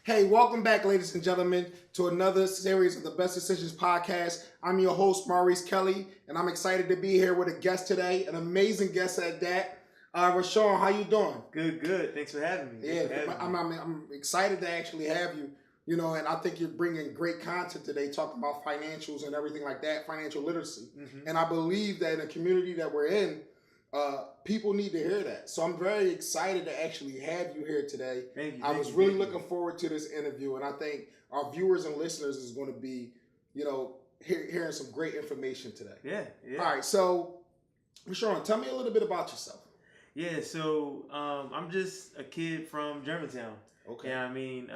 Hey, welcome back, ladies and gentlemen, to another series of the Best Decisions podcast. I'm your host, Maurice Kelly, and I'm excited to be here with a guest today, an amazing guest at that. Rashawn, how you doing? Good. Thanks for having me. I'm excited to actually have you. You know, and I think you're bringing great content today, talking about financials and everything like that, financial literacy. Mm-hmm. And I believe that in the community that we're in, people need to hear that. So I'm very excited to actually have you here today. Thank you. I was really looking forward to this interview, and I think our viewers and listeners is going to be, hearing some great information today. Yeah. All right, so Rashawn, tell me a little bit about yourself. Yeah, so I'm just a kid from Germantown. Okay. Yeah, I mean,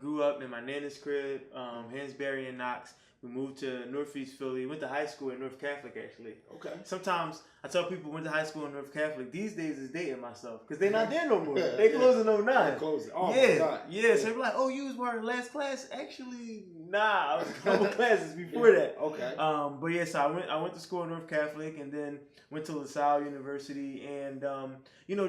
grew up in my nana's crib, Hansberry and Knox. We moved to Northeast Philly. Went to high school at North Catholic, actually. Okay. Sometimes I tell people went to high school in North Catholic. These days is dating myself because they're not there no more. They closing 09. They're closing. Oh yeah. My God. Yeah. So they're like, oh, you was wearing last class? Actually, nah. I was a couple classes before that. Okay. But yeah, so I went to school at North Catholic and then went to LaSalle University, and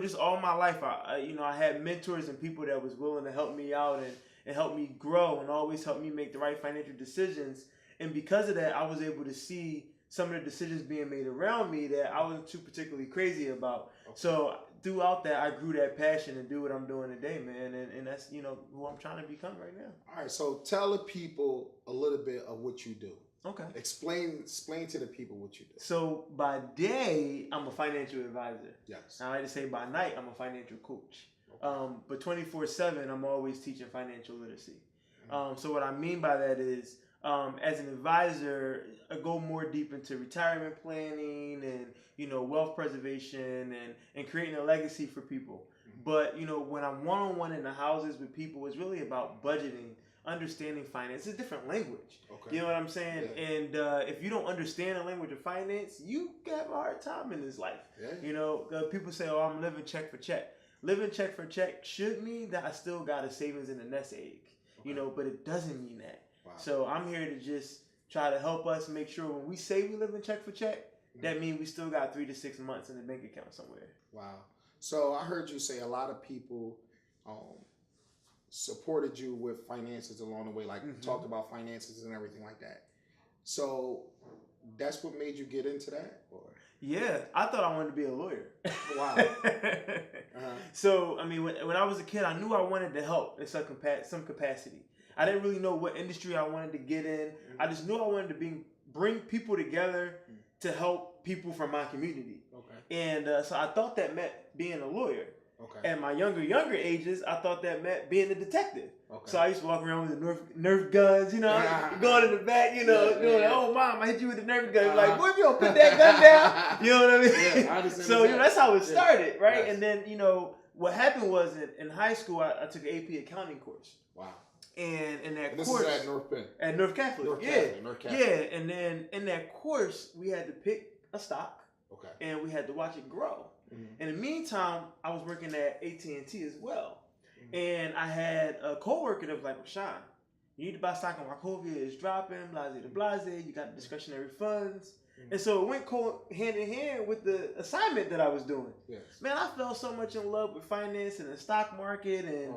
just all my life, I had mentors and people that was willing to help me out and help me grow and always help me make the right financial decisions. And because of that, I was able to see some of the decisions being made around me that I wasn't too particularly crazy about. Okay. So throughout that, I grew that passion to do what I'm doing today, man. And that's, who I'm trying to become right now. All right. So tell the people a little bit of what you do. Okay. Explain to the people what you do. So by day, I'm a financial advisor. Yes. I like to say by night, I'm a financial coach. Okay. But 24/7, I'm always teaching financial literacy. Mm-hmm. So what I mean by that is, as an advisor, I go more deep into retirement planning and, wealth preservation and creating a legacy for people. Mm-hmm. But, when I'm one-on-one in the houses with people, it's really about budgeting, understanding finance. It's a different language. Okay. You know what I'm saying? Yeah. And if you don't understand the language of finance, you have a hard time in this life. Yeah. People say, oh, I'm living check for check. Living check for check should mean that I still got a savings in the nest egg. Okay. But it doesn't mean that. Wow. So I'm here to just try to help us make sure when we say we live in check for check, that means we still got 3 to 6 months in the bank account somewhere. Wow. So I heard you say a lot of people supported you with finances along the way, like talked about finances and everything like that. So that's what made you get into that? Or? Yeah, I thought I wanted to be a lawyer. Wow. So, I mean, when I was a kid, I knew I wanted to help in some capacity. I didn't really know what industry I wanted to get in. Mm-hmm. I just knew I wanted to bring people together to help people from my community. Okay. And so I thought that meant being a lawyer. Okay. At my younger ages, I thought that meant being a detective. Okay. So I used to walk around with the Nerf guns, going in the back, doing, oh, Mom, I hit you with the Nerf gun. Like, boy, if you don't put that gun down, you know what I mean? Yeah, so, that's how it started, right? Yes. And then, what happened was in high school, I took an AP accounting course. Wow. And in that course, this is at North Penn. At North Catholic. North Catholic. Yeah. And then in that course, we had to pick a stock. Okay. And we had to watch it grow. Mm-hmm. In the meantime, I was working at AT&T as well. Mm-hmm. And I had a coworker that was like, Shon, you need to buy stock on Wachovia, it's dropping, blase to blase, you got discretionary funds. Mm-hmm. And so it went hand in hand with the assignment that I was doing. Yes. Man, I fell so much in love with finance and the stock market and,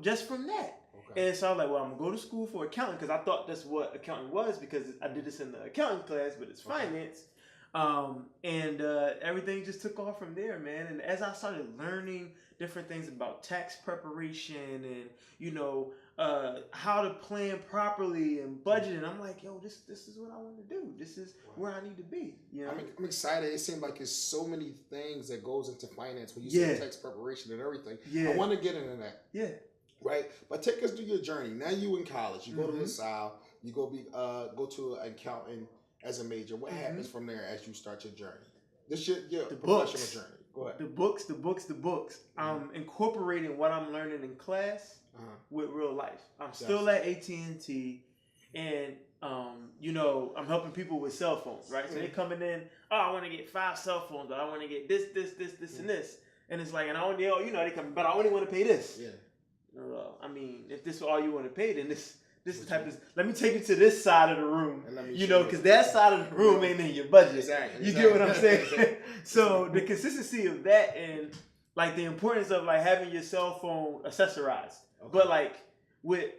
just from that. Okay. And so I was like, well, I'm going to go to school for accounting because I thought that's what accounting was because I did this in the accounting class, but it's finance. And everything just took off from there, man. And as I started learning different things about tax preparation and, how to plan properly and budgeting, I'm like, yo, this is what I want to do. This is where I need to be. I'm excited. It seems like there's so many things that goes into finance when you say tax preparation and everything. Yeah. I want to get into that. Yeah. Right, but take us through your journey. Now you in college, you go to LaSalle, you go to an accountant as a major. What happens from there as you start your journey? This your professional journey. Go ahead. The books. I'm incorporating what I'm learning in class with real life. I'm still at AT&T, and I'm helping people with cell phones, right? So they're coming in. Oh, I want to get 5 cell phones, but I want to get this, and this, and it's like, and I only, they come, but I only want to pay this. Yeah. I mean, if this is all you want to pay, then this type of. Let me take you to this side of the room, because that side of the room ain't in your budget. Exactly. You get what I'm saying? So the consistency of that and like the importance of like having your cell phone accessorized, but like with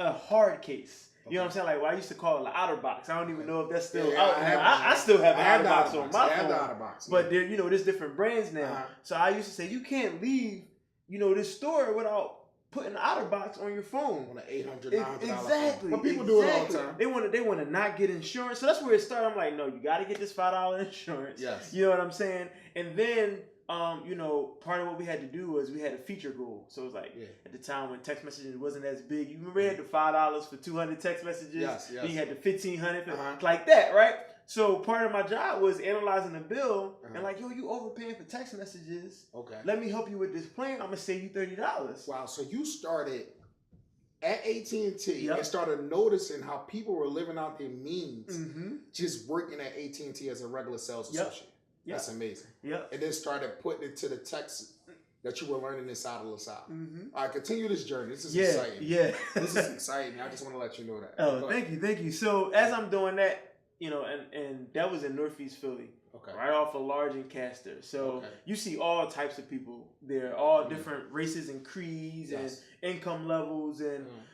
a hard case. You know what I'm saying? Like, well, I used to call it an OtterBox. I don't even know if that's still out there. I still have an OtterBox on my phone. But there, there's different brands now. So I used to say, you can't leave, this store without putting an OtterBox on your phone. On an $800, $900 Exactly. But people do it all the time. They want to not get insurance. So that's where it started. I'm like, no, you got to get this $5 insurance. Yes. You know what I'm saying? And then part of what we had to do was we had a feature goal. So it was like at the time when text messaging wasn't as big, you remember you had the $5 for 200 text messages. Yes. Then you had the 1,500 like that, right? So part of my job was analyzing the bill and like, yo, you overpaying for text messages. Okay. Let me help you with this plan. I'm gonna save you $30. Wow. So you started at AT&T and started noticing how people were living out their means just working at AT&T as a regular sales associate. Yep. That's amazing. Yep. And then started putting it to the text that you were learning inside of LaSalle. All right, continue this journey. This is exciting. Yeah. This is exciting. I just want to let you know that. Oh, thank you. So as I'm doing that, and that was in Northeast Philly. Okay. Right off of Large and Castor. So you see all types of people there, all different races and creeds and income levels.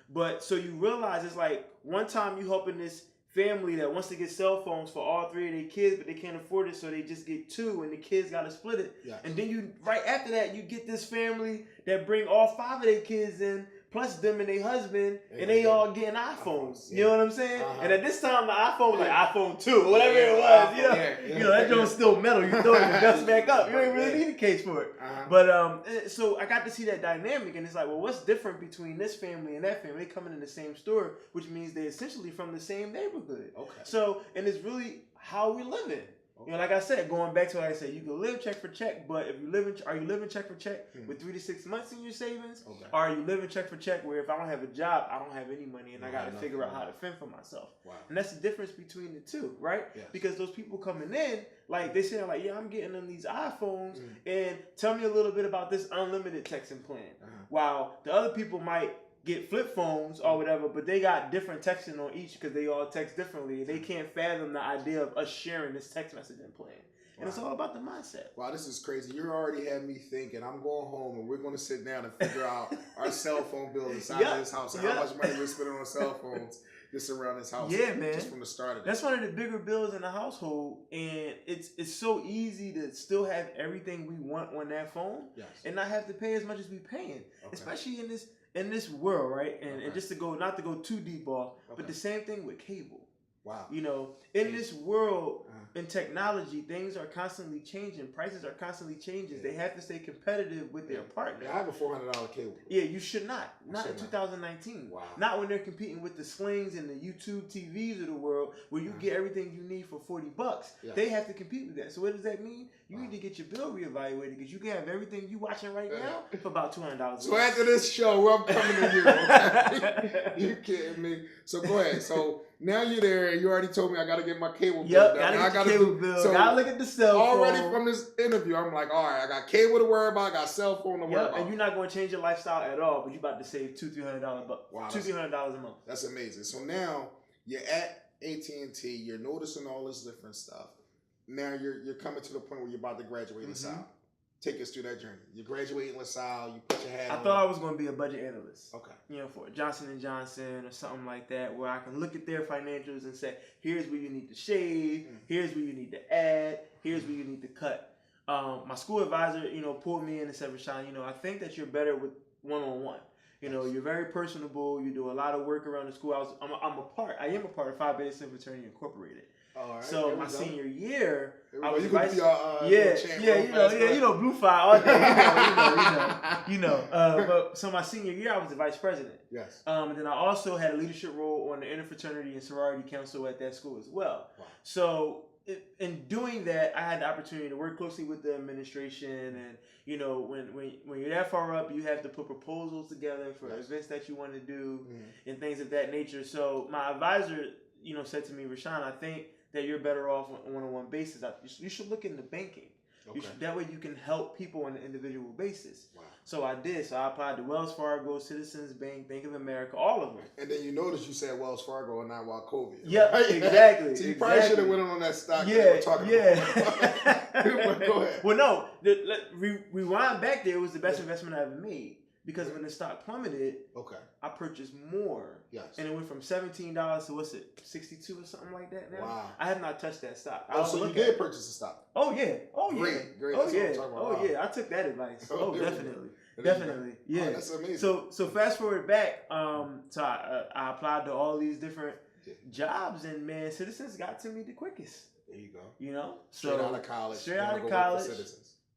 But so you realize it's like one time you helping this family that wants to get cell phones for all 3 of their kids, but they can't afford it, so they just get 2, and the kids got to split it. Yes. And then you, right after that, you get this family that bring all 5 of their kids in, plus them and their husband, and they all getting iPhones. You know what I'm saying? And at this time, the iPhone was like iPhone 2 or whatever it was. That joint's still metal. You throw it and dust back up. You don't really need a case for it. But so I got to see that dynamic, and it's like, well, what's different between this family and that family? They coming in the same store, which means they're essentially from the same neighborhood. Okay. So, and it's really how we living. Like I said, going back to what I said, you can live check for check, but if you are you living check for check with 3 to 6 months in your savings? Okay. Or are you living check for check where if I don't have a job, I don't have any money and I got to figure out how to fend for myself? Wow. And that's the difference between the two, right? Yes. Because those people coming in, like they say, like, yeah, I'm getting them these iPhones and tell me a little bit about this unlimited texting plan. While the other people might get flip phones or whatever, but they got different texting on each because they all text differently. They can't fathom the idea of us sharing this text messaging plan. And it's all about the mindset. Wow, this is crazy. You already had me thinking, I'm going home and we're going to sit down and figure out our cell phone bill inside of this house and how much money we're spending on cell phones just around this house. Yeah, man. Just from the start of it. That's one of the bigger bills in the household, and it's so easy to still have everything we want on that phone and not have to pay as much as we paying, especially in this world, right? And just not to go too deep off, but the same thing with cable. Wow. In this world, in technology, things are constantly changing. Prices are constantly changing. Yeah. They have to stay competitive with their partner. Yeah, I have a $400 cable. Yeah, you should not. Not in 2019. Wow. Not when they're competing with the Slings and the YouTube TVs of the world, where you get everything you need for $40. Yeah. They have to compete with that. So what does that mean? You need to get your bill reevaluated because you can have everything you watching right now for about $200. So after this show, I'm coming to you. Okay? You kidding me? So go ahead. So now you're there. You already told me I got to get my cable bill done. I got to cable bill. So gotta look at the cell phone. Already from this interview, I'm like, all right, I got cable to worry about. I got cell phone to worry about. And you're not going to change your lifestyle at all, but you're about to save $200-$300 $200-$300 a month. That's amazing. So now you're at AT&T. You're noticing all this different stuff. Now you're coming to the point where you're about to graduate LaSalle. Take us through that journey. You graduate in LaSalle. You put your hat on. I thought I was going to be a budget analyst. Okay. For Johnson & Johnson or something like that, where I can look at their financials and say, here's where you need to shave. Here's where you need to add. Here's where you need to cut. My school advisor, pulled me in and said, Rashawn, I think that you're better with one-on-one. You're very personable. You do a lot of work around the school. I am a part of Phi Beta Sigma Fraternity Incorporated. Right, so my senior year, I was vice. Blue Phi all day. But so my senior year, I was the vice president. Yes. And then I also had a leadership role on the interfraternity and sorority council at that school as well. Wow. So in doing that, I had the opportunity to work closely with the administration, and when you're that far up, you have to put proposals together for events that you want to do and things of that nature. So my advisor, said to me, Rashawn, I think that you're better off on a one-on-one basis. You should look into banking. Okay. That way you can help people on an individual basis. Wow. So I did. So I applied to Wells Fargo, Citizens Bank, Bank of America, all of them. And then you notice you said Wells Fargo and not Wachovia. Yep, right? Exactly. So you probably should have went on that stock that we're talking about. Go ahead. Well, no. Rewind back there. It was the best investment I ever made. because when the stock plummeted, I purchased more. Yes. And it went from $17 to what's it, 62 or something like that now? Wow. I have not touched that stock. So you did purchase the stock? Oh, yeah. Oh, yeah. Great. Oh, yeah. Oh, yeah. I took that advice. Oh, definitely. Definitely. Yeah. Oh, that's amazing. So fast forward back, so I applied to all these different jobs, and man, Citizens got to me the quickest. There you go. You know? Straight out of college.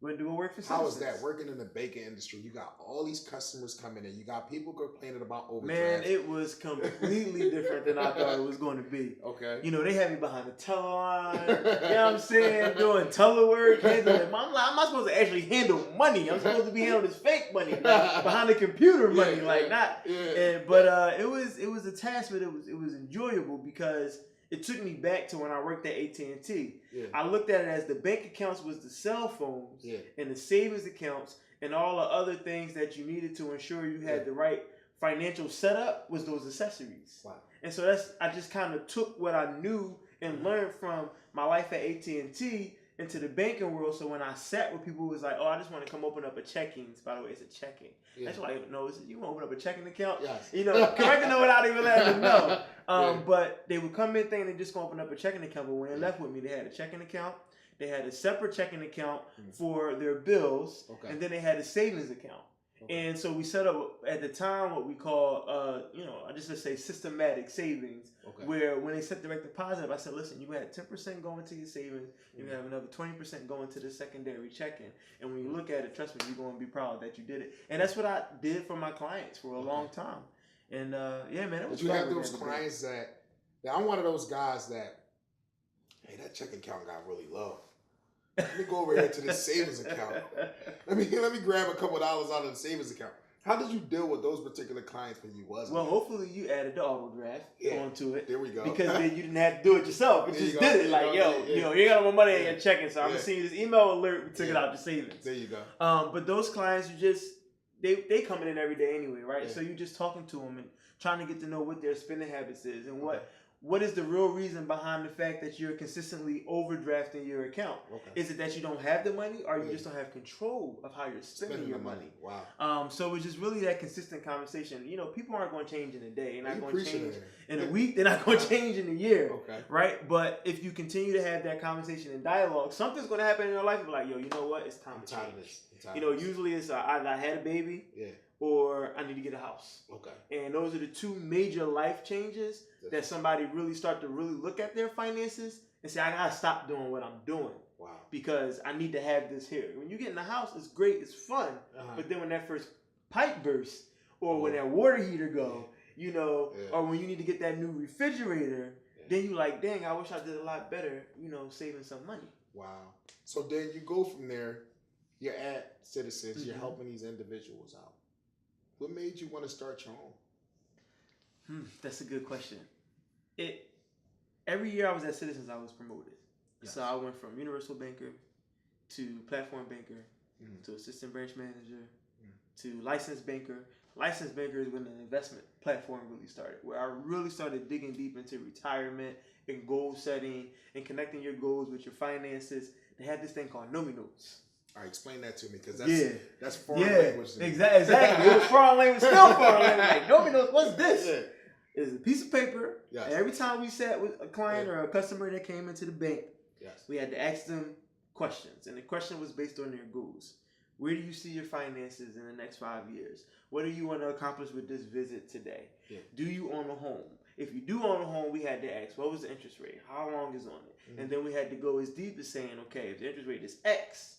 Went to go work for Citizens. How is that? Working in the banking industry, you got all these customers coming in. You got people complaining about overdrafts. Man, it was completely different than I thought it was going to be. Okay. You know, they had me behind the teller line. You know what I'm saying? Doing teller work. Handling. I'm like, I'm not supposed to actually handle money. I'm supposed to be handling this fake money, like, behind the computer money, not. Yeah. But it was a task, but it was enjoyable because it took me back to when I worked at AT&T. Yeah. I looked at it as the bank accounts was the cell phones and the savings accounts and all the other things that you needed to ensure you had the right financial setup was those accessories. Wow. And so I just kind of took what I knew and learned from my life at AT&T into the banking world. So when I sat with people who was like, oh, I just want to come open up a checkings. By the way, it's a checking. Yeah. That's like, no, you want to open up a checking account? Yes. You know, correct to know without even letting them know. But they would come in thinking they just going to open up a checking account. But when they left with me, they had a checking account. They had a separate checking account for their bills. Okay. And then they had a savings account. Okay. And so we set up at the time what we call, let's say systematic savings, where when they set direct deposit, I said, listen, you had 10% going to your savings, you have another 20% going to the secondary checking. And when you look at it, trust me, you're going to be proud that you did it. And that's what I did for my clients for a long time. And yeah, man, it was. But you have those clients that I'm one of those guys that, hey, that checking account got really low. Let me go over here to this savings account. Let me grab a couple dollars out of the savings account. How did you deal with those particular clients when you wasn't? Well, hopefully you added the overdraft onto it. There we go. Because then you didn't have to do it yourself. You just did it. Like, you got more money in your checking, so I'm gonna send you this email alert. We took it out your savings. There you go. But those clients, they coming in every day anyway, right? Yeah. So you're just talking to them and trying to get to know what their spending habits is and what is the real reason behind the fact that you're consistently overdrafting your account? Okay. Is it that you don't have the money, or you just don't have control of how you're spending your money? Wow. So it's just really that consistent conversation. You know, people aren't going to change in a day. They're not going to change in a week. They're not going to change in a year. Okay. Right? But if you continue to have that conversation and dialogue, something's going to happen in your life. You're like, yo, you know what? It's time to change. You know, usually it's either I had a baby or I need to get a house. Okay. And those are the two major life changes that somebody really start to really look at their finances and say, I gotta stop doing what I'm doing. Wow. Because I need to have this here. When you get in the house, it's great, it's fun. But then when that first pipe bursts, or when that water heater go, or when you need to get that new refrigerator, then you like, dang, I wish I did a lot better, saving some money. Wow. So then you go from there, you're at Citizens, you're helping these individuals out. What made you want to start your own? That's a good question. Every year I was at Citizens, I was promoted. Yes. So I went from universal banker to platform banker to assistant branch manager to licensed banker. Licensed banker is when the investment platform really started, where I really started digging deep into retirement and goal setting and connecting your goals with your finances. They had this thing called Nomi Notes. All right, explain that to me, because that's foreign language to me. Exactly. It was foreign language, still foreign language. Like, Nomi Notes, what's this? Yeah. It's a piece of paper. Yes. And every time we sat with a client or a customer that came into the bank, we had to ask them questions. And the question was based on their goals. Where do you see your finances in the next 5 years? What do you want to accomplish with this visit today? Yeah. Do you own a home? If you do own a home, we had to ask, what was the interest rate? How long is on it? And then we had to go as deep as saying, okay, if the interest rate is X,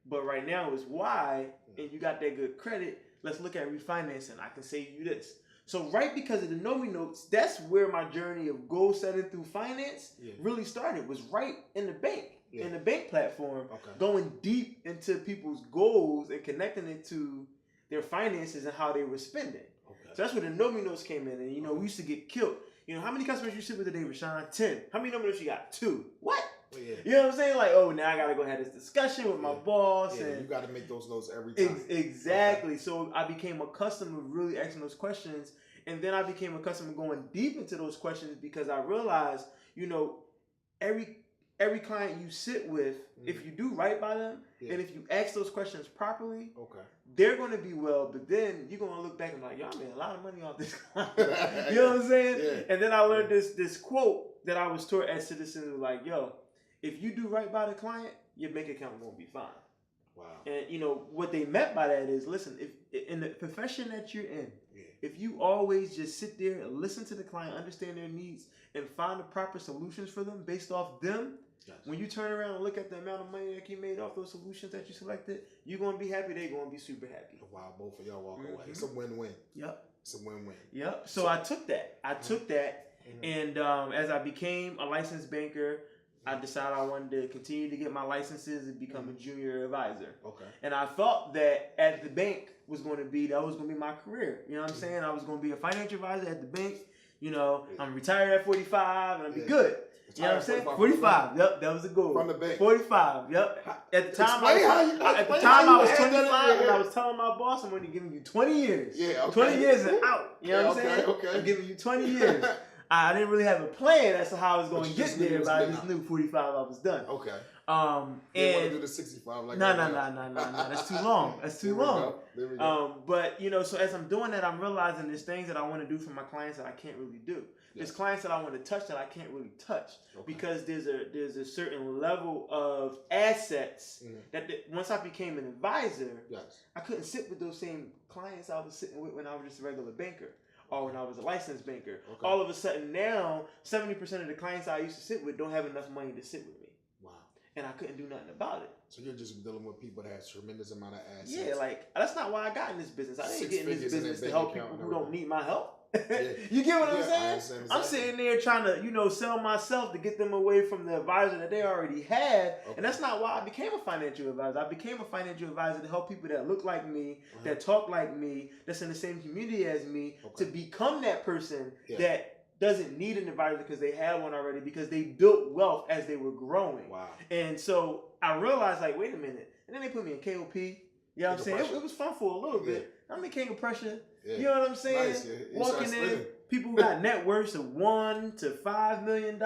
but right now it's Y, and you got that good credit, let's look at refinancing. I can save you this. So right because of the Nomi Notes, that's where my journey of goal setting through finance really started, was right in the bank. In the bank platform, going deep into people's goals and connecting it to their finances and how they were spending. Okay. So that's where the Nomi Notes came in. And, we used to get killed. How many customers you sit with today, Rashawn? 10. How many Nomi Notes you got? 2. What? Well, you know what I'm saying? Like, oh, now I got to go have this discussion with my boss. Yeah, and you got to make those notes every time. Exactly. Okay. So I became accustomed to really asking those questions. And then I became accustomed to going deep into those questions because I realized, every client you sit with, if you do right by them, and if you ask those questions properly, they're going to be well. But then you're going to look back and be like, y'all made a lot of money off this client. You know what I'm saying? Yeah. And then I learned this quote that I was taught at Citizens, like, yo, if you do right by the client, your bank account won't be fine. Wow. And you know what they meant by that is, listen, if in the profession that you're in, if you always just sit there and listen to the client, understand their needs, and find the proper solutions for them based off them, when you turn around and look at the amount of money that you made off those solutions that you selected, you're going to be happy. They're going to be super happy. Wow, both of y'all walk away. It's a win-win. Yep. It's a win-win. Yep. So I took that. And as I became a licensed banker, I decided I wanted to continue to get my licenses and become a junior advisor. Okay. And I thought that at the bank was going to be my career. You know what I'm saying? I was going to be a financial advisor at the bank. You know, I'm retired at 45 and I'll be good. You know what I'm saying? 45. Yep, that was the goal. From the bank. 45. Yep. At the time, I was 25 and I was telling my boss, I'm only giving you 20 years. Yeah, okay. 20 years and out. You know what I'm saying? Okay. I'm giving you 20 years. I didn't really have a plan as to how I was going to get there, but I just knew 45 I was done. Okay. You want to do the 65 like that? No. That's too long. That's too long. There we go. But, you know, so as I'm doing that, I'm realizing there's things that I want to do for my clients that I can't really do. There's clients that I want to touch that I can't really touch because there's a certain level of assets that once I became an advisor, I couldn't sit with those same clients I was sitting with when I was just a regular banker. Or when I was a licensed banker. Okay. All of a sudden now, 70% of the clients I used to sit with don't have enough money to sit with me. Wow. And I couldn't do nothing about it. So you're just dealing with people that have tremendous amount of assets. Yeah, like, that's not why I got in this business. I didn't get in this business to help people who don't need my help. You get what I'm saying? Exactly. I'm sitting there trying to, you know, sell myself to get them away from the advisor that they already had. Okay. And that's not why I became a financial advisor. I became a financial advisor to help people that look like me, that talk like me, that's in the same community as me, to become that person that doesn't need an advisor because they had one already, because they built wealth as they were growing. Wow. And so I realized, like, wait a minute. And then they put me in KOP. You know what I'm saying? It was fun for a little bit. I'm the king of pressure. Yeah. You know what I'm saying? Nice, walking in, people who got net worths of $1 to $5 million,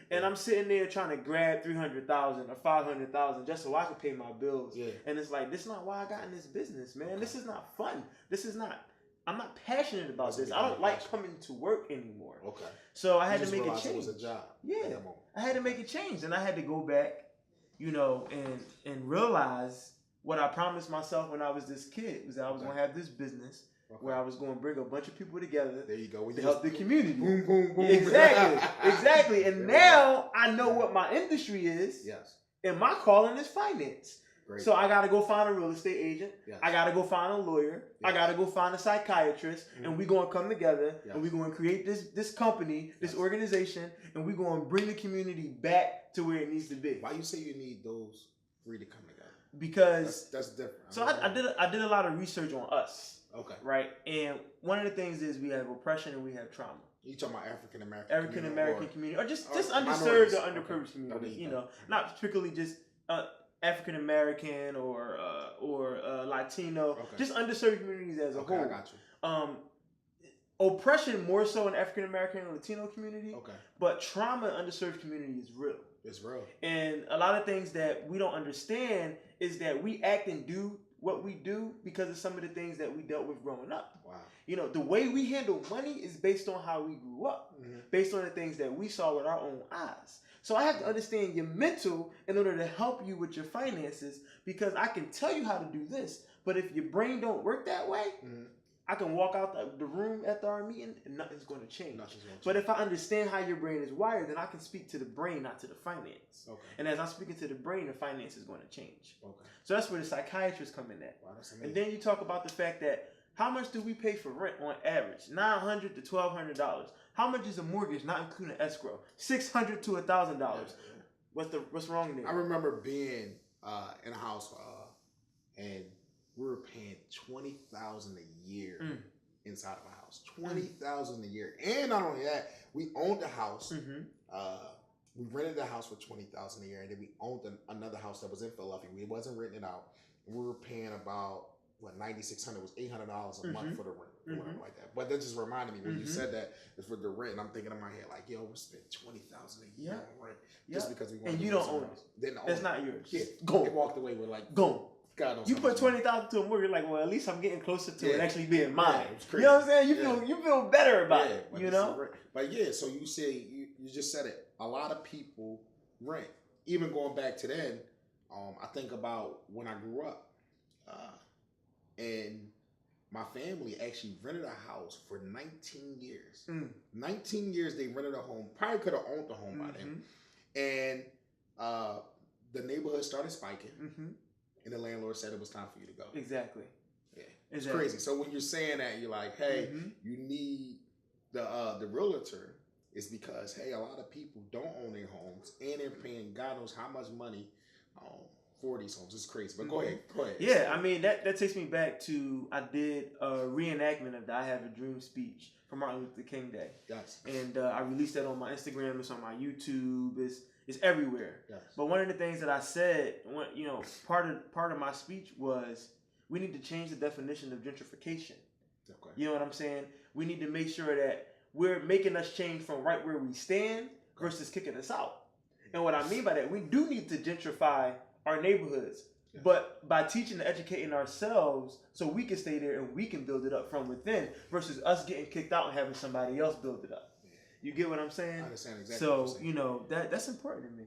and I'm sitting there trying to grab $300,000 or $500,000 just so I can pay my bills. Yeah. And it's like, this is not why I got in this business, man. Okay. This is not fun. I'm not passionate about this. I don't like coming to work anymore. Okay. So I had to make a change. It was a job. Yeah. I had to make a change, and I had to go back, you know, and realize what I promised myself when I was this kid was that I was going to have this business where I was going to bring a bunch of people together. There you go. To help the community. Boom, boom, boom. Exactly. And now I know what my industry is. Yes. And my calling is finance. Great. So I got to go find a real estate agent. Yes. I got to go find a lawyer. Yes. I got to go find a psychiatrist. And we're going to come together and we're going to create this company, this organization, and we're going to bring the community back to where it needs to be. Why you say you need those three to come together? Because that's different. So I did a lot of research on us. Okay. Right? And one of the things is we have oppression and we have trauma. You talking about African American community, or just underserved or underprivileged community. You know, not particularly just African American or Latino, just underserved communities as a whole. I got you. Oppression more so in African American and Latino community. Okay. But trauma in underserved community is real. It's real. And a lot of things that we don't understand is that we act and do what we do because of some of the things that we dealt with growing up. Wow. You know, the way we handle money is based on how we grew up, based on the things that we saw with our own eyes. So I have to understand your mental in order to help you with your finances, because I can tell you how to do this, but if your brain don't work that way, I can walk out the room after our meeting and nothing's going to change. But if I understand how your brain is wired, then I can speak to the brain, not to the finance. Okay. And as I'm speaking to the brain, the finance is going to change. Okay. So that's where the psychiatrists come in at. Wow, that's amazing. And then you talk about the fact that how much do we pay for rent on average? $900 to $1,200. How much is a mortgage, not including escrow? $600 to $1,000. What's wrong there? I remember being in a house and we were paying $20,000 a year inside of a house. $20,000 a year, and not only that, we owned a house. We rented the house for $20,000 a year, and then we owned another house that was in Philadelphia. We wasn't renting it out. We were paying about $9,600. It was $800 a month for the rent. or whatever like that. But that just reminded me when you said that it's for the rent. And I'm thinking in my head like, yo, we spent $20,000 a year on rent just because we want. And you don't own it. It's not yours. Yeah, go. They walked away with like go. God knows you put $20,000 to a mortgage, you're like, well, at least I'm getting closer to it actually being mine. Yeah, you know what I'm saying? You feel better about it. You know. But yeah, so you say you just said it. A lot of people rent. Even going back to then, I think about when I grew up, and my family actually rented a house for 19 years. 19 years they rented a home. Probably could have owned the home by then. And the neighborhood started spiking. And the landlord said it was time for you to go. Exactly. Yeah. It's crazy. So when you're saying that, you're like, hey, you need the realtor. It's because, hey, a lot of people don't own their homes and they're paying God knows how much money for these homes. It's crazy. But go ahead. Yeah, I mean, that takes me back to, I did a reenactment of the I Have a Dream speech for Martin Luther King Day. Yes. And I released that on my Instagram. It's on my YouTube. It's everywhere. Yes. But one of the things that I said, part of my speech was we need to change the definition of gentrification. Okay. You know what I'm saying? We need to make sure that we're making us change from right where we stand versus kicking us out. And what I mean by that, we do need to gentrify our neighborhoods. Yeah. But by teaching and educating ourselves so we can stay there and we can build it up from within versus us getting kicked out and having somebody else build it up. You get what I'm saying? I understand exactly what you're saying. So, that's important to me.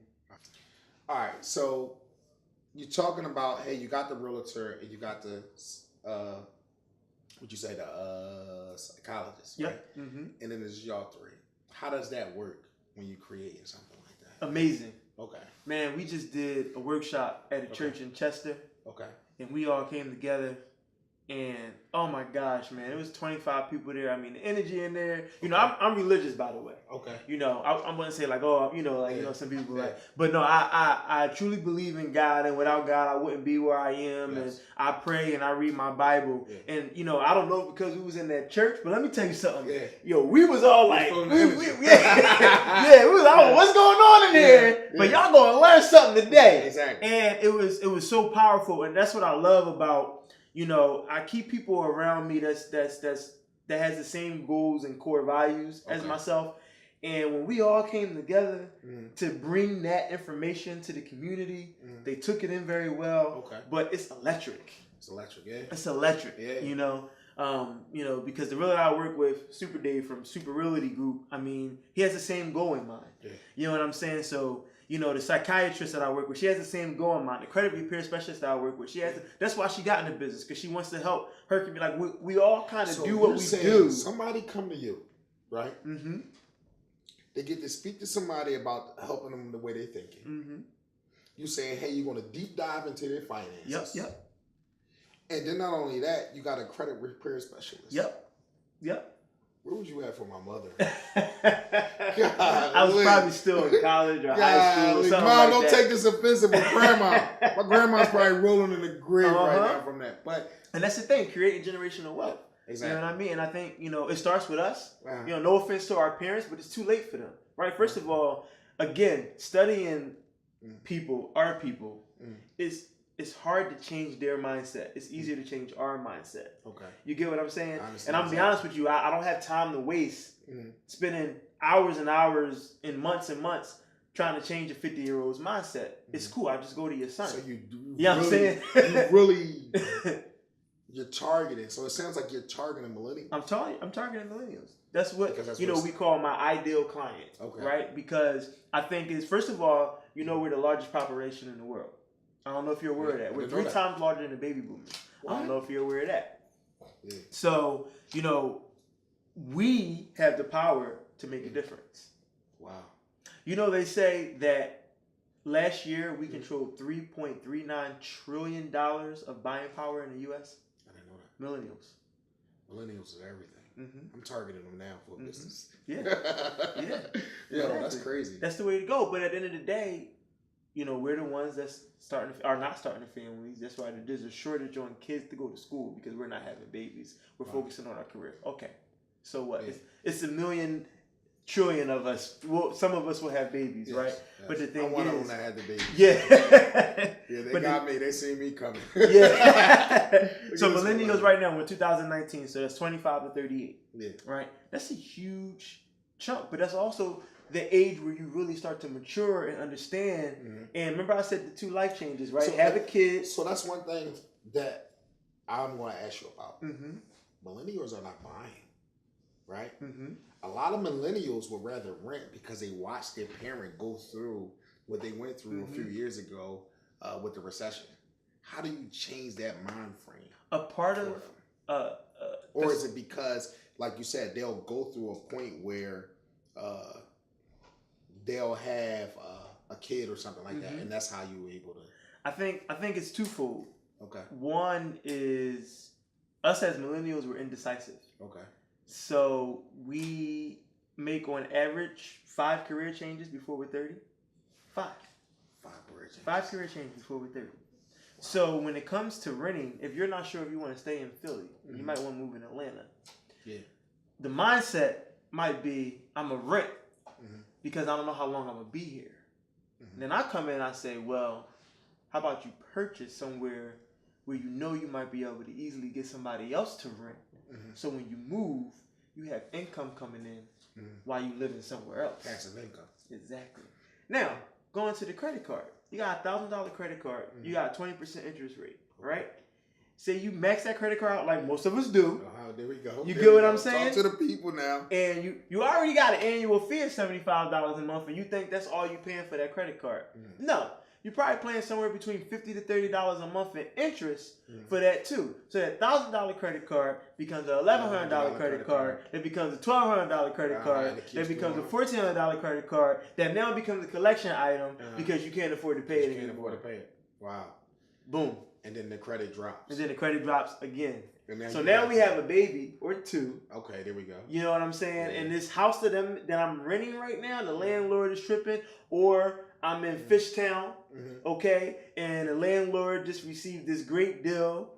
All right. So you're talking about, hey, you got the realtor and you got the, what'd you say, the psychologist, right? Yep. Mm-hmm. And then there's y'all three. How does that work when you're creating something like that? Amazing. Okay. Man, we just did a workshop at a church in Chester. Okay. And we all came together. And oh my gosh, man, it was 25 people there. I mean, the energy in there. You know, I'm religious, by the way. Okay. You know, I wouldn't say like, oh, you know, some people like, but no, I truly believe in God, and without God, I wouldn't be where I am. Yes. And I pray and I read my Bible. Yeah. And you know, I don't know because we was in that church, but let me tell you something. Yeah. Yo, we was all like, we was like, what's going on in here? Yeah. But y'all gonna learn something today. Exactly. And it was so powerful, and that's what I love about. You know, I keep people around me that has the same goals and core values as myself. And when we all came together to bring that information to the community, they took it in very well. Okay. But it's electric. It's electric, yeah. It's electric. Yeah. You know, because the realtor I work with, Super Dave from Super Realty Group, I mean, he has the same goal in mind. Yeah. You know what I'm saying? So, you know, the psychiatrist that I work with, she has the same goal in mind. The credit repair specialist that I work with, that's why she got into business, because she wants to help her community. Like, we all kind of do what we do. Somebody come to you, right? Mm-hmm. They get to speak to somebody about helping them the way they're thinking. Mm-hmm. You saying, hey, you're going to deep dive into their finances. Yep. And then not only that, you got a credit repair specialist. Yep. Where was you at for my mother? I was probably still in college or high school or something. Mom, don't take this offensive, but grandma. My grandma's probably rolling in the grave right now from that. And that's the thing, creating generational wealth. Exactly. You know what I mean? And I think, you know, it starts with us. Uh-huh. You know, no offense to our parents, but it's too late for them. Right? First of all, again, studying our people, it's hard to change their mindset. It's easier to change our mindset. Okay. You get what I'm saying? And I'm going to be honest with you, I don't have time to waste spending hours and hours and months trying to change a 50-year-old's mindset. It's cool. I just go to your son. So you know what I'm saying? You're targeting. So it sounds like you're targeting millennials. I'm targeting millennials. That's what, we call my ideal client. Okay. Right? Because I think first of all, you know, we're the largest population in the world. I don't know if you're aware of that. We're 3 times larger than the baby boomers. What? I don't know if you're aware of that. Yeah. So, you know, we have the power to make a difference. Wow. You know, they say that last year we controlled $3.39 trillion of buying power in the U.S. I didn't know that. Millennials is everything. Mm-hmm. I'm targeting them now for business. Yeah. Exactly. That's crazy. That's the way to go. But at the end of the day, you know, we're the ones that's are not starting families. That's why there's a shortage on kids to go to school because we're not having babies. We're focusing on our career. Okay, so what? Yeah. It's 1 million trillion of us. Well, some of us will have babies, yes, right? Yes. But the thing I'm one of them that had the baby. Yeah. Yeah, they got me. They see me coming. Yeah. So millennials right now, we're 2019, so that's 25 to 38. Yeah. Right? That's a huge chunk, but that's also the age where you really start to mature and understand. Mm-hmm. And remember I said the 2 life changes, right? So have a kid. So that's one thing that I'm going to ask you about. Mm-hmm. Millennials are not buying, right? Mm-hmm. A lot of millennials would rather rent because they watched their parent go through what they went through a few years ago with the recession. How do you change that mind frame? A part of, or is it because, like you said, they'll go through a point where they'll have a kid or something like that, and that's how you were able to? I think it's twofold. Okay. One is us as millennials, we're indecisive. Okay. So we make on average 5 career changes before we're 30. 5 career changes. 5 career changes before we're 30. Wow. So when it comes to renting, if you're not sure if you want to stay in Philly, you might want to move in Atlanta. Yeah. The mindset might be, I'm a rent because I don't know how long I'm gonna be here. Then I come in and I say, well, how about you purchase somewhere where you know you might be able to easily get somebody else to rent. So when you move, you have income coming in while you living somewhere else. Passive income. Exactly. Now, going to the credit card. You got a $1,000 credit card. You got a 20% interest rate, right? Say you max that credit card out like most of us do. There we go. You get what I'm saying? Talk to the people now. And you already got an annual fee of $75 a month, and you think that's all you're paying for that credit card. No. You're probably paying somewhere between $50 to $30 a month in interest for that too. So that $1,000 credit card becomes a $1,100 credit card. It becomes a $1,200 credit card. That becomes a $1,400 credit card. That now becomes a collection item because you can't afford to pay it anymore. You can't afford to pay it. Wow. Boom. And then the credit drops. And then the credit drops again. So now we have a baby or 2. Okay, there we go. You know what I'm saying? And this house that I'm renting right now, the landlord is tripping, or I'm in Fishtown, okay, and the landlord just received this great deal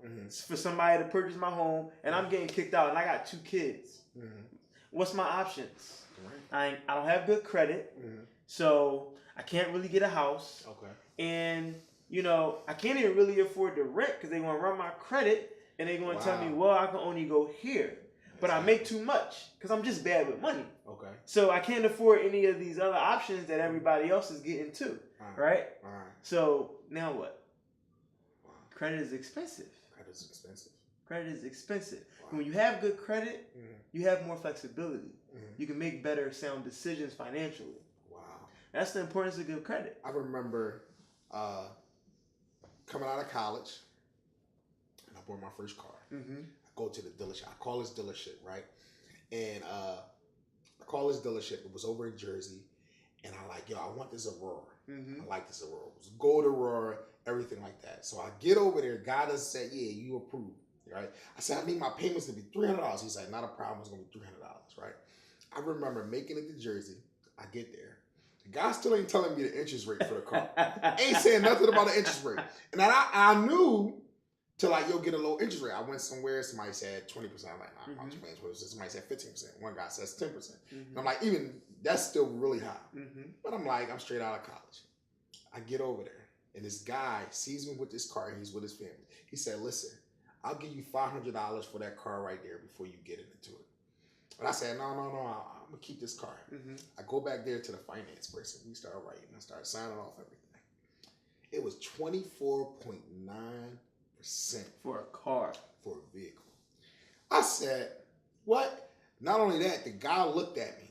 for somebody to purchase my home, and I'm getting kicked out, and I got 2 kids. What's my options? I don't have good credit, so I can't really get a house. Okay. And, I can't even really afford to rent because they're going to run my credit, and they're going to tell me, well, I can only go here. But I make too much because I'm just bad with money. Okay. So I can't afford any of these other options that everybody else is getting too. Right? All right. So now what? Wow. Credit is expensive. Credit is expensive. Wow. When you have good credit, you have more flexibility. You can make better, sound decisions financially. Wow. That's the importance of good credit. I remember coming out of college, and I bought my first car. Go to the dealership. I call this dealership, right? And I call this dealership. It was over in Jersey. And I'm like, yo, I want this Aurora. I like this Aurora. It was gold Aurora, everything like that. So I get over there. God has said, yeah, you approved, right? I said, I need my payments to be $300. He's like, not a problem. It's going to be $300, right? I remember making it to Jersey. I get there. The guy still ain't telling me the interest rate for the car. Ain't saying nothing about the interest rate. And I knew to like, yo, get a low interest rate. I went somewhere, somebody said 20%. I'm like, nah, I'm paying 20%. Somebody said 15%. One guy says 10%. And I'm like, even that's still really high. But I'm like, I'm straight out of college. I get over there, and this guy sees me with this car, and he's with his family. He said, listen, I'll give you $500 for that car right there before you get into it. And I said, no, I'm going to keep this car. I go back there to the finance person. We start writing. I start signing off everything. It was 24.9%. For a car. For a vehicle. I said, what? Not only that, the guy looked at me.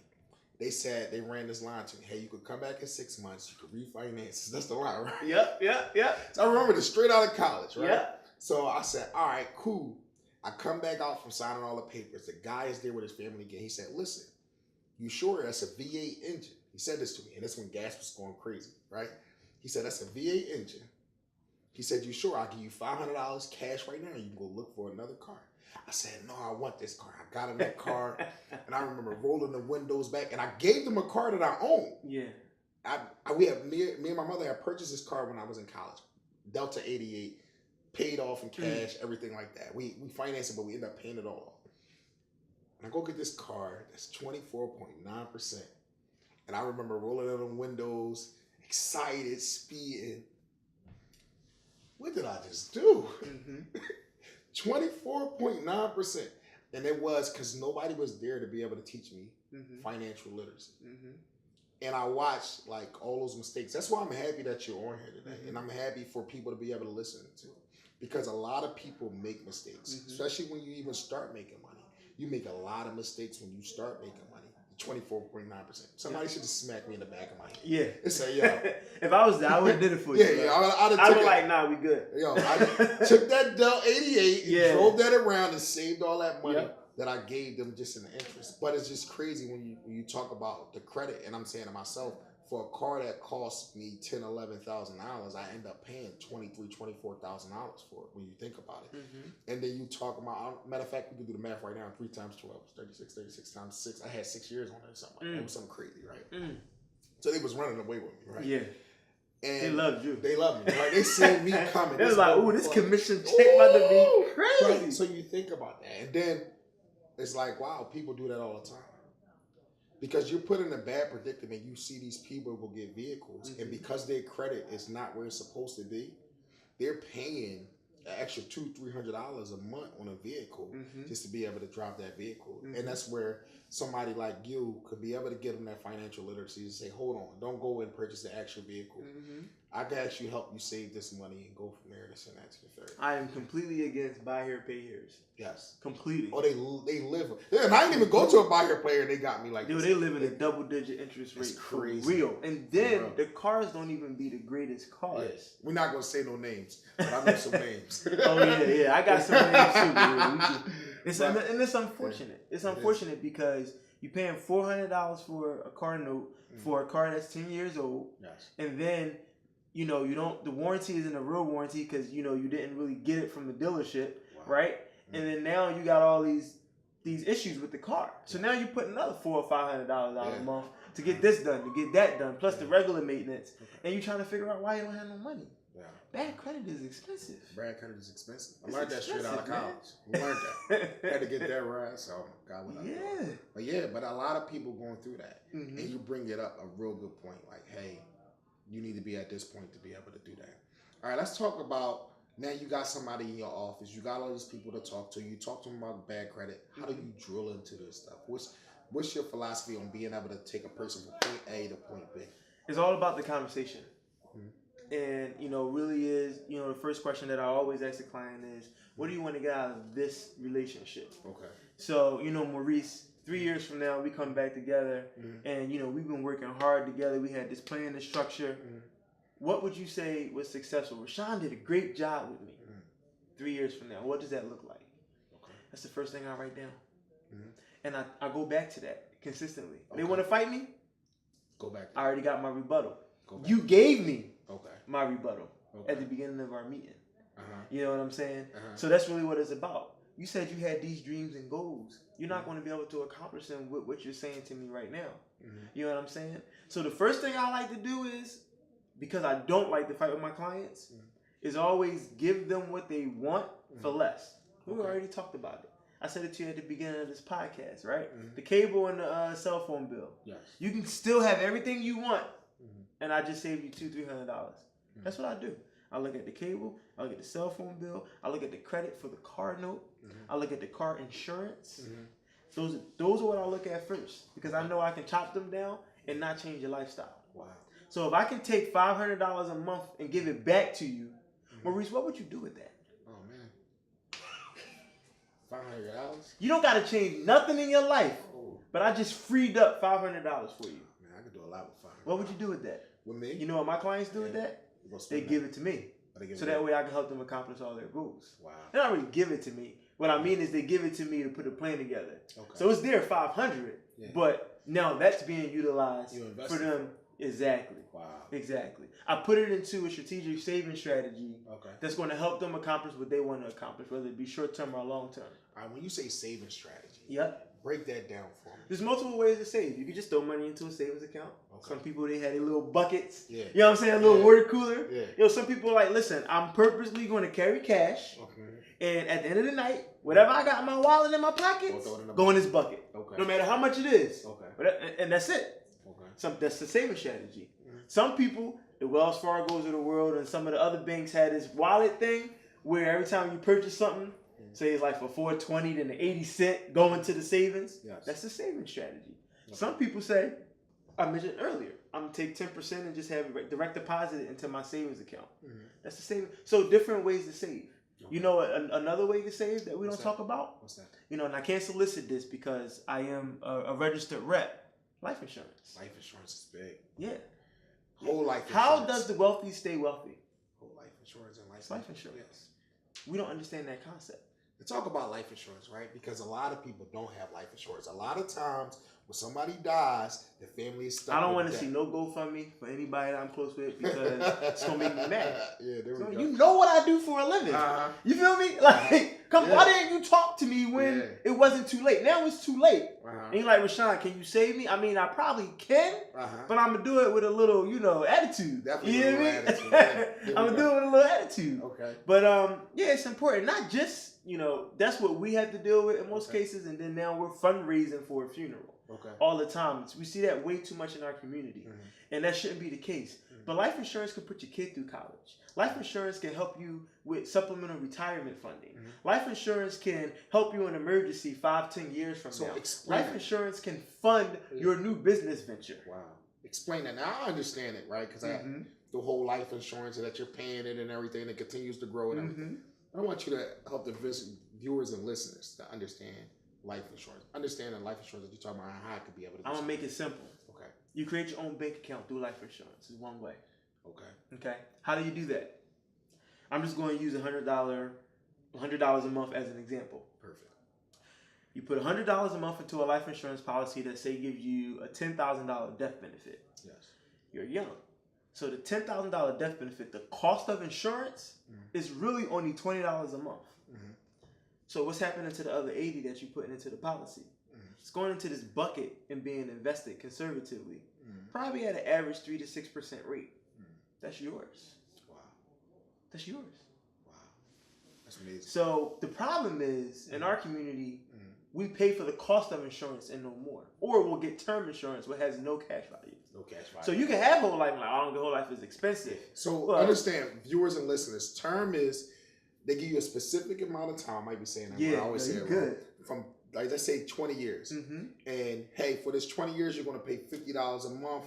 They said, they ran this line to me. Hey, you could come back in 6 months. You could refinance. That's the line, right? Yep. So I remember this straight out of college, right? Yep. So I said, all right, cool. I come back out from signing all the papers. The guy is there with his family again. He said, listen, you sure that's a V8 engine? He said this to me, and that's when gas was going crazy, right? He said, that's a V8 engine. He said, you sure? I'll give you $500 cash right now, and you can go look for another car. I said, no, I want this car. I got in that car, and I remember rolling the windows back, and I gave them a car that I owned. Yeah. Me and my mother had purchased this car when I was in college. Delta 88, paid off in cash, everything like that. We financed it, but we ended up paying it all off. And I go get this car that's 24.9%. And I remember rolling down the windows, excited, speeding. What did I just do? 24.9%. And it was because nobody was there to be able to teach me financial literacy. And I watched like all those mistakes. That's why I'm happy that you're on here today. And I'm happy for people to be able to listen to it. Because a lot of people make mistakes, especially when you even start making money. You make a lot of mistakes when you start making money. 24.9%. Somebody should have smacked me in the back of my head. Yeah. And say, yo. If I was there, I would have did it for you. Yeah, I'd be like, nah, we good. Yo, I took that Dell 88 and drove that around and saved all that money that I gave them just in the interest. But it's just crazy when you talk about the credit, and I'm saying to myself, for a car that cost me $10,000, $11,000, I end up paying $23,000, $24,000 for it when you think about it. And then you talk about, matter of fact, we can do the math right now. 3 times 12 is 36 times 6. I had 6 years on it or something like that. It was something crazy, right? So they was running away with me, right? Yeah. And they loved you. They loved me, right? They seen me coming. It was like, ooh, this commission check about to be crazy. Right? So you think about that. And then it's like, wow, people do that all the time. Because you're put in a bad predicament. You see these people will get vehicles, and because their credit is not where it's supposed to be, they're paying an extra $200-$300 a month on a vehicle just to be able to drive that vehicle. And that's where somebody like you could be able to give them that financial literacy to say, hold on, don't go and purchase the actual vehicle. I can actually help you save this money and go from there to send that to your third. I am completely against buy here, pay here's. Yes. Completely. Oh, they live. And I didn't even go to a buy here player and they got me like dude, this. they live in a double-digit interest rate. It's crazy. For real. And then the cars don't even be the greatest cars. Yeah. We're not going to say no names, but I know some names. Oh, yeah. I got some names too. And it's unfortunate. It's unfortunate because you're paying $400 for a car note for a car that's 10 years old. Yes. And then, the warranty isn't a real warranty because, you didn't really get it from the dealership, right? And then now you got all these issues with the car. So now you're putting another $400 or $500 out a month to get this done, to get that done, plus the regular maintenance. And you're trying to figure out why you don't have no money. Yeah. Bad credit is expensive. Bad credit is expensive. I learned that straight out of college. We learned that. Had to get that right. So, God, what I did. But a lot of people going through that. And you bring it up a real good point. Like, hey, you need to be at this point to be able to do that. All right, let's talk about, now you got somebody in your office. You got all these people to talk to. You talk to them about bad credit. How do you drill into this stuff? What's your philosophy on being able to take a person from point A to point B? It's all about the conversation. And, really is, the first question that I always ask the client is, what do you want to get out of this relationship? Okay. So, Maurice, 3 years from now, we come back together and, we've been working hard together. We had this plan, this structure. What would you say was successful? Rashawn did a great job with me. 3 years from now, what does that look like? Okay. That's the first thing I write down. And I go back to that consistently. Okay. They want to fight me? Go back. I already got my rebuttal. You gave me my rebuttal at the beginning of our meeting. You know what I'm saying? So that's really what it's about. You said you had these dreams and goals. You're not going to be able to accomplish them with what you're saying to me right now. You know what I'm saying? So the first thing I like to do is, because I don't like to fight with my clients, is always give them what they want for less. We already talked about it. I said it to you at the beginning of this podcast, right? The cable and the cell phone bill. Yes. You can still have everything you want, and I just saved you $200-$300. That's what I do. I look at the cable, I look at the cell phone bill, I look at the credit for the car note, I look at the car insurance. Those are what I look at first, because I know I can chop them down and not change your lifestyle. Wow. So if I can take $500 a month and give it back to you, Maurice, what would you do with that? Oh man, $500? You don't got to change nothing in your life, but I just freed up $500 for you. Man, I could do a lot with $500. What would you do with that? With me? You know what my clients do with that? They give it to me. So that way I can help them accomplish all their goals. Wow. They don't really give it to me. What I mean is they give it to me to put a plan together. Okay. So it's their $500, but now that's being utilized for them. Exactly. Wow. Exactly. I put it into a strategic saving strategy that's going to help them accomplish what they want to accomplish, whether it be short term or long term. All right, when you say saving strategy, break that down for me. There's multiple ways to save. You can just throw money into a savings account. Some people, they had their little buckets. You know what I'm saying? A little water cooler. Some people are like, listen, I'm purposely going to carry cash. And at the end of the night, Whatever I got in my wallet in my pockets, go in this bucket. Okay. No matter how much it is. Okay. And that's it. Okay. That's the saving strategy. Mm-hmm. Some people, the Wells Fargo's of the world and some of the other banks had this wallet thing where every time you purchase something, say it's like for $4.20, then the 80 cents go into the savings. Yes. That's the saving strategy. Okay. Some people say, I mentioned earlier, I'm gonna take 10% and just have it direct deposit it into my savings account. Mm-hmm. That's the saving. So different ways to save. Okay. You know another way to save that we don't talk about? What's that? You know, and I can't solicit this because I am a registered rep. Life insurance. Life insurance is big. Yeah. Whole life insurance. How does the wealthy stay wealthy? Whole life insurance and life insurance. Yes. We don't understand that concept. To talk about life insurance, right? Because a lot of people don't have life insurance. A lot of times when somebody dies, the family is stuck. I don't want to see no GoFundMe for anybody that I'm close with because it's gonna make me mad. Yeah, there we go. You know what I do for a living. You feel me? Like, why didn't you talk to me when it wasn't too late? Now it's too late. And you're like, Rashawn, can you save me? I mean, I probably can, but I'm gonna do it with a little, attitude. Definitely, you know what I mean? I'm gonna do it with a little attitude. Okay. But it's important. Not just, that's what we have to deal with in most cases, and then now we're fundraising for a funeral. Okay. All the time. We see that way too much in our community. And that shouldn't be the case. But life insurance can put your kid through college. Life insurance can help you with supplemental retirement funding. Life insurance can help you in emergency 5-10 years from now. Life insurance can fund your new business venture. Wow. Explain that. Now I understand it, right? Because the whole life insurance and that you're paying it and everything, it continues to grow and everything. I want you to help the viewers and listeners to understand life insurance. Understanding life insurance that you're talking about, how it could be able to. I'm gonna make it simple. Okay. You create your own bank account through life insurance. Is one way. Okay. Okay. How do you do that? I'm just going to use $100 a month as an example. Perfect. You put $100 a month into a life insurance policy that say gives you a $10,000 death benefit. Yes. You're young. So the $10,000 death benefit, the cost of insurance is really only $20 a month. So what's happening to the other 80 that you're putting into the policy? It's going into this bucket and being invested conservatively, probably at an average 3 to 6% rate. That's yours. Wow. That's yours. Wow. That's amazing. So the problem is, in our community, we pay for the cost of insurance and no more. Or we'll get term insurance, which has no cash value. No cash value. So you can have whole life, like, the whole life is expensive. So understand, viewers and listeners, term is, they give you a specific amount of time. I might be saying that. I always say it wrong. From, like, let's say 20 years. And hey, for this 20 years, you're going to pay $50 a month.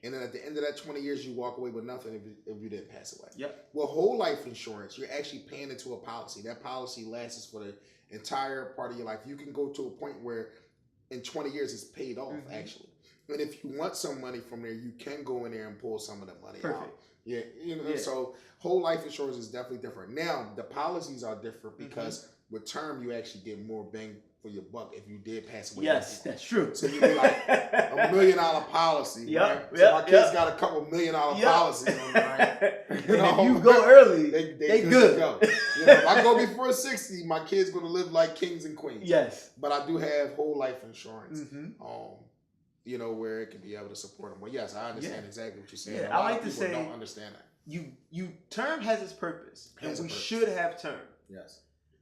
And then at the end of that 20 years, you walk away with nothing if you didn't pass away. Yep. Well, whole life insurance, you're actually paying into a policy. That policy lasts for the entire part of your life. You can go to a point where in 20 years, it's paid off, actually. And if you want some money from there, you can go in there and pull some of the money out. Yeah, so whole life insurance is definitely different. Now, the policies are different because with term, you actually get more bang for your buck if you did pass away. Yes, that's true. So you get like $1 million policy. Right? So my kids got a couple $1 million policies on them, right? And if you go early, they good. Go. If I go before 60, my kids going to live like kings and queens. Yes. But I do have whole life insurance. Where it can be able to support them. Well, yes, I understand exactly what you're saying. Yeah, I like to say, don't understand that. You term has its purpose, and we should have term. Yes.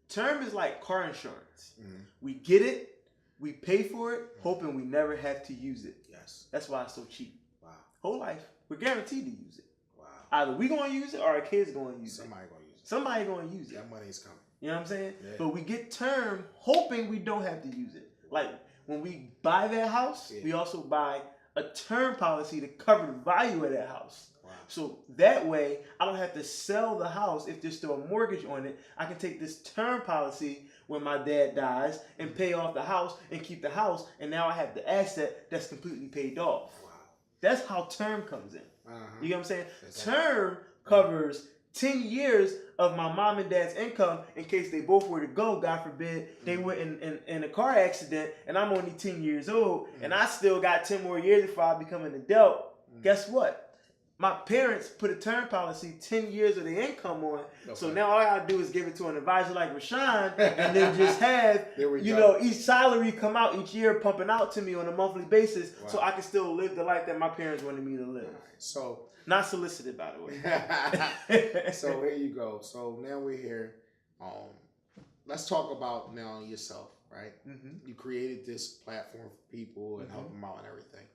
Term is like car insurance. We get it, we pay for it, hoping we never have to use it. Yes. That's why it's so cheap. Wow. Whole life, we're guaranteed to use it. Wow. Either we going to use it or our kids going to use Somebody going to use it. Somebody going to use it. That money is coming. You know what I'm saying? Yeah. But we get term hoping we don't have to use it. Like when we buy that house, we also buy a term policy to cover the value of that house. Wow. So that way, I don't have to sell the house if there's still a mortgage on it. I can take this term policy when my dad dies and pay off the house and keep the house, and now I have the asset that's completely paid off. Wow. That's how term comes in. You know what I'm saying? Exactly. Term covers 10 years of my mom and dad's income in case they both were to go, God forbid, they were in a car accident and I'm only 10 years old and I still got 10 more years before I become an adult. Guess what? My parents put a term policy 10 years of their income on. So now all I gotta do is give it to an advisor like Rashawn and then just have, each salary come out each year pumping out to me on a monthly basis so I can still live the life that my parents wanted me to live. Right. So not solicited, by the way. So here you go. So now we're here. let's talk about now yourself, right? Mm-hmm. You created this platform for people and help them out and everything.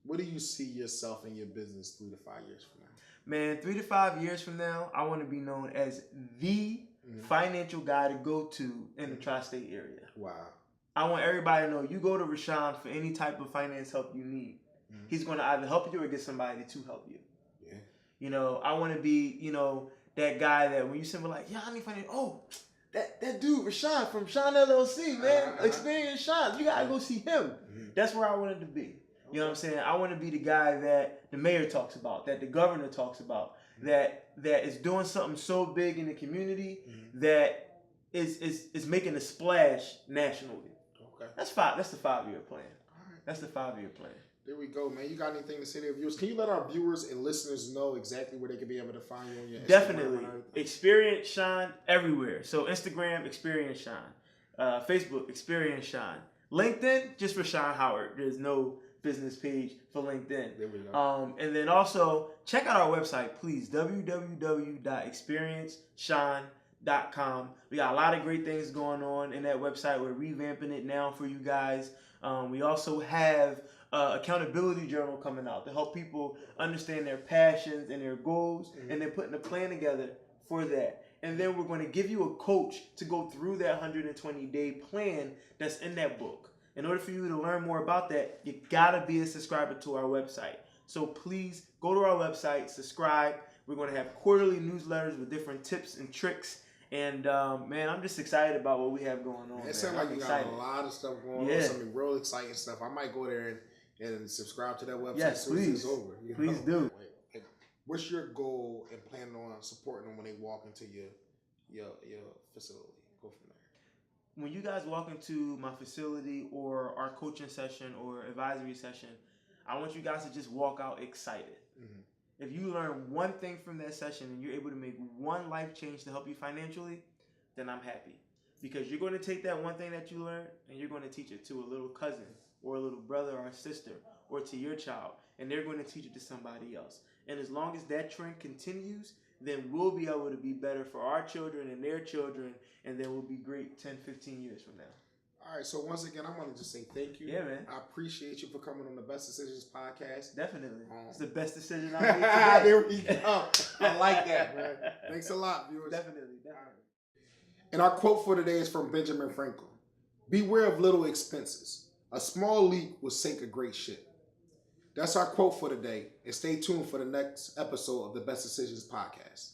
What do you see yourself in your business 3 to 5 years from now? Man, 3 to 5 years from now, I want to be known as the financial guy to go to in the tri-state area. Wow. I want everybody to know you go to Rashawn for any type of finance help you need. He's going to either help you or get somebody to help you. Yeah. You know, I want to be, you know, that guy that when you simply like, yeah, I need finance. Oh, that dude, Rashawn from Shon LLC, man. Experience Shon. You got to go see him. That's where I wanted to be. You know what I'm saying? I want to be the guy that the mayor talks about, that the governor talks about, that is doing something so big in the community that is making a splash nationally. Okay. That's the 5-year plan. All right. That's the 5-year plan. There we go, man. You got anything to say to your viewers? Can you let our viewers and listeners know exactly where they can be able to find you on your Instagram? Definitely. Experience Shon everywhere. So Instagram, Experience Shon. Facebook, Experience Shon. LinkedIn, just for Shon Howard. There's no business page for LinkedIn. There we go. And then also check out our website, please. www.experienceShon.com. We got a lot of great things going on in that website. We're revamping it now for you guys. We also have accountability journal coming out to help people understand their passions and their goals, and then putting a plan together for that. And then we're going to give you a coach to go through that 120-day plan that's in that book. In order for you to learn more about that, you gotta be a subscriber to our website. So please go to our website, subscribe. We're going to have quarterly newsletters with different tips and tricks. And man, I'm just excited about what we have going on. It sounds like you got a lot of stuff going on, some real exciting stuff. I might go there and subscribe to that website as soon as it's over. Please do. What's your goal and planning on supporting them when they walk into your facility? Go from there. When you guys walk into my facility or our coaching session or advisory session, I want you guys to just walk out excited. If you learn one thing from that session and you're able to make one life change to help you financially, then I'm happy. Because you're going to take that one thing that you learned and you're going to teach it to a little cousin or a little brother or a sister or to your child, and they're going to teach it to somebody else. And as long as that trend continues, then we'll be able to be better for our children and their children, and then we'll be great 10, 15 years from now. All right, so once again, I want to just say thank you. Yeah, man. I appreciate you for coming on the Best Decisions podcast. Definitely. It's the best decision I made today. There we go. I like that, man. Thanks a lot, viewers. Definitely. And our quote for today is from Benjamin Franklin. Beware of little expenses. A small leak will sink a great ship. That's our quote for today. And stay tuned for the next episode of the Best Decisions podcast.